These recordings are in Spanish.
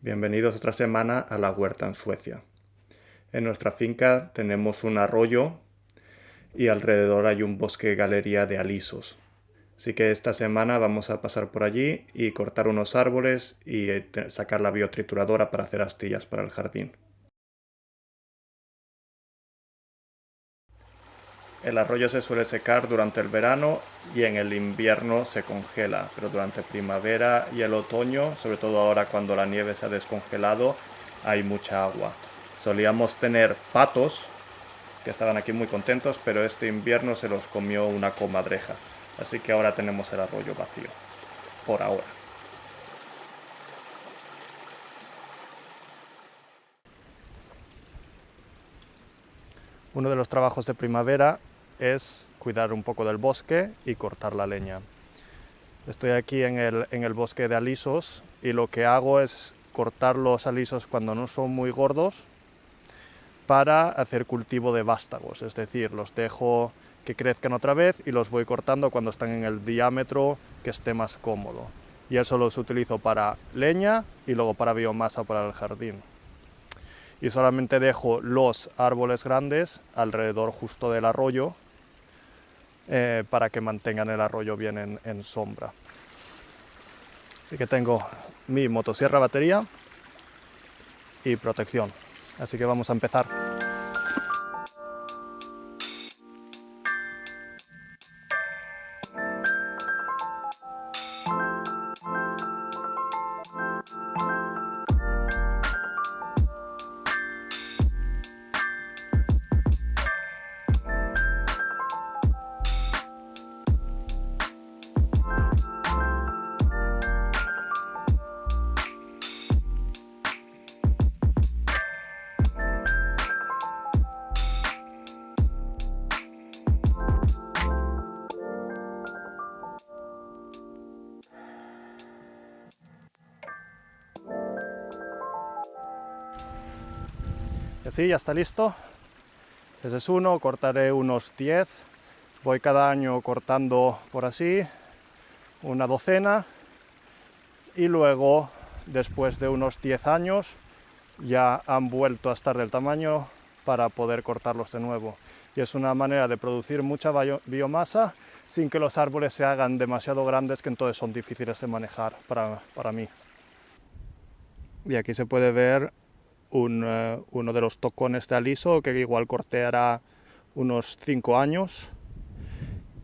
Bienvenidos otra semana a la huerta en Suecia. En nuestra finca tenemos un arroyo y alrededor hay un bosque galería de alisos. Así que esta semana vamos a pasar por allí y cortar unos árboles y sacar la biotrituradora para hacer astillas para el jardín. El arroyo se suele secar durante el verano y en el invierno se congela, pero durante primavera y el otoño, sobre todo ahora cuando la nieve se ha descongelado, hay mucha agua. Solíamos tener patos que estaban aquí muy contentos, pero este invierno se los comió una comadreja, así que ahora tenemos el arroyo vacío, por ahora. Uno de los trabajos de primavera es cuidar un poco del bosque y cortar la leña. Estoy aquí en el bosque de alisos y lo que hago es cortar los alisos cuando no son muy gordos para hacer cultivo de vástagos, es decir, los dejo que crezcan otra vez y los voy cortando cuando están en el diámetro que esté más cómodo. Y eso los utilizo para leña y luego para biomasa para el jardín. Y solamente dejo los árboles grandes alrededor justo del arroyo para que mantengan el arroyo bien en sombra. Así que tengo mi motosierra batería y protección. Así que vamos a empezar. Y así ya está listo. Ese es uno, cortaré unos 10. Voy cada año cortando por así, una docena. Y luego, después de unos 10 años, ya han vuelto a estar del tamaño para poder cortarlos de nuevo. Y es una manera de producir mucha biomasa sin que los árboles se hagan demasiado grandes, que entonces son difíciles de manejar para mí. Y aquí se puede ver uno de los tocones de aliso que igual corté hará unos 5 años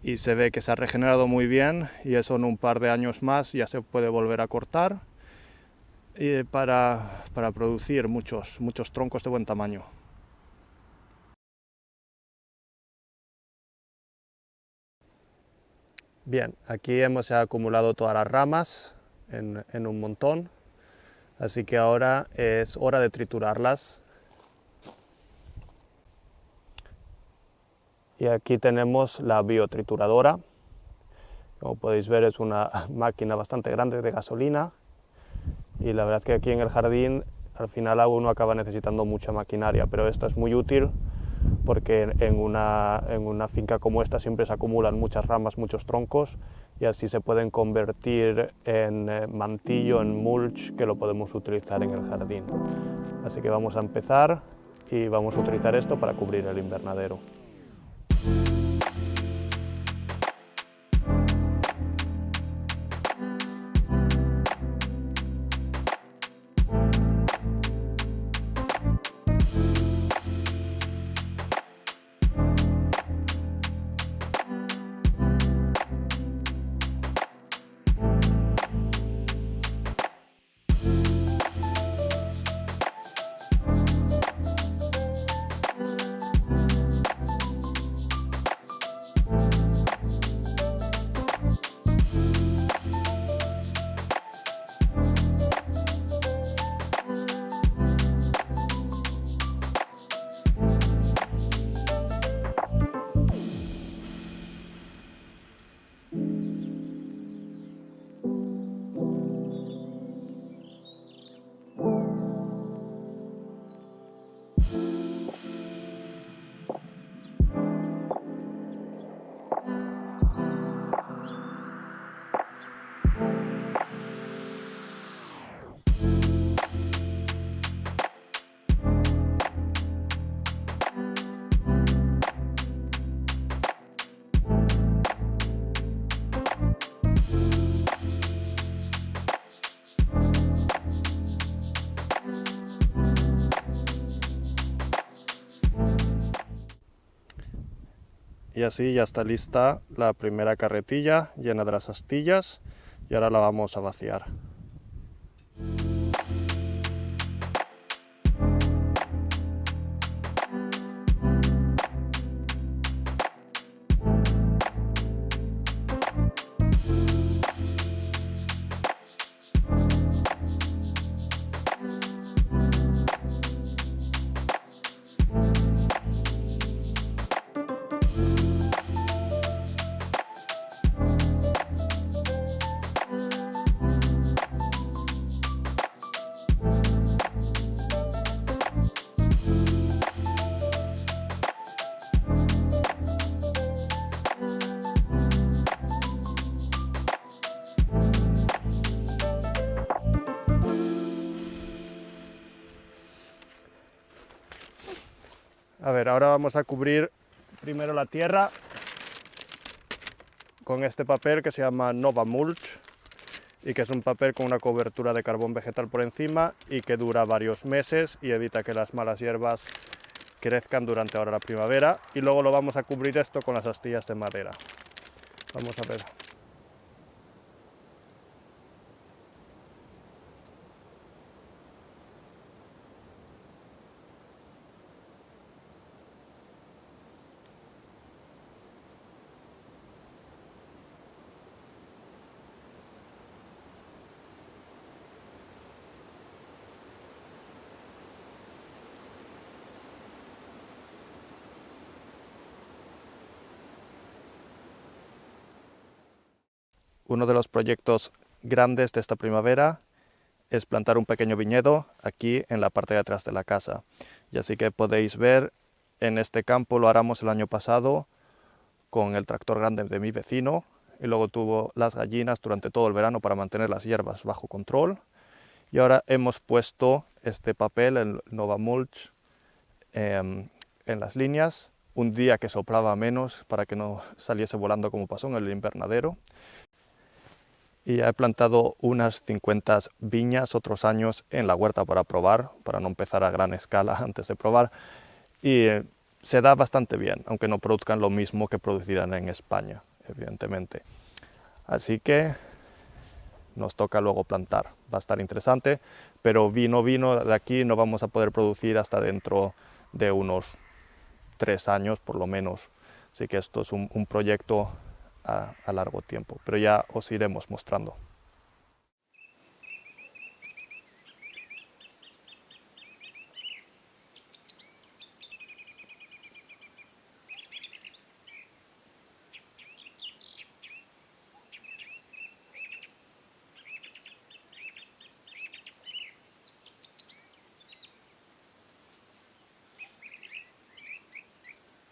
y se ve que se ha regenerado muy bien y eso en un par de años más ya se puede volver a cortar para producir muchos troncos de buen tamaño. Bien, aquí hemos acumulado todas las ramas en un montón. Así que ahora es hora de triturarlas. Y aquí tenemos la biotrituradora. Como podéis ver, es una máquina bastante grande de gasolina. Y la verdad es que aquí en el jardín al final uno acaba necesitando mucha maquinaria, pero esto es muy útil porque en una finca como esta siempre se acumulan muchas ramas, muchos troncos, y así se pueden convertir en mantillo, en mulch, que lo podemos utilizar en el jardín. Así que vamos a empezar y vamos a utilizar esto para cubrir el invernadero. Y así ya está lista la primera carretilla llena de las astillas y ahora la vamos a vaciar. A ver, ahora vamos a cubrir primero la tierra con este papel que se llama Nova Mulch y que es un papel con una cobertura de carbón vegetal por encima y que dura varios meses y evita que las malas hierbas crezcan durante ahora la primavera. Y luego lo vamos a cubrir esto con las astillas de madera. Vamos a ver. Uno de los proyectos grandes de esta primavera es plantar un pequeño viñedo aquí en la parte de atrás de la casa. Y así que podéis ver, en este campo lo aramos el año pasado con el tractor grande de mi vecino y luego tuvo las gallinas durante todo el verano para mantener las hierbas bajo control. Y ahora hemos puesto este papel, el Nova Mulch, en las líneas, un día que soplaba menos para que no saliese volando como pasó en el invernadero. Y he plantado unas 50 viñas otros años en la huerta para probar, para no empezar a gran escala antes de probar. Y se da bastante bien, aunque no produzcan lo mismo que producirían en España, evidentemente. Así que nos toca luego plantar. Va a estar interesante, pero vino de aquí no vamos a poder producir hasta dentro de unos 3 años por lo menos. Así que esto es un proyecto a largo tiempo, pero ya os iremos mostrando.